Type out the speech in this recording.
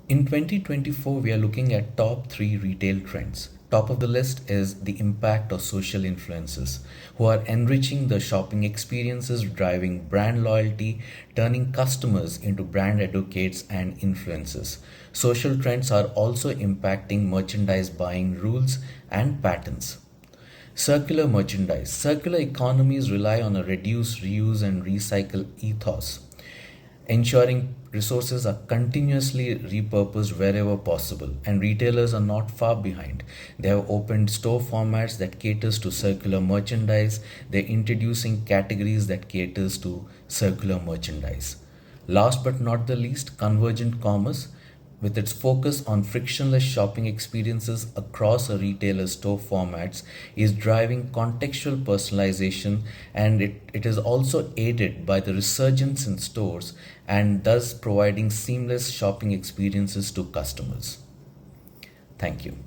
In 2024, we are looking at top three retail trends. Top of the list is the impact of social influencers who are enriching the shopping experiences, driving brand loyalty, turning customers into brand advocates and influencers. Social trends are also impacting merchandise buying rules and patterns. Circular merchandise. Circular economies rely on a reduce, reuse, and recycle ethos, ensuring resources are continuously repurposed wherever possible, and retailers are not far behind. They have opened store formats that caters to circular merchandise. They're introducing categories that caters to circular merchandise. Last but not the least, convergent commerce, with its focus on frictionless shopping experiences across a retailer's store formats, is driving contextual personalization, and it is also aided by the resurgence in stores and thus providing seamless shopping experiences to customers. Thank you.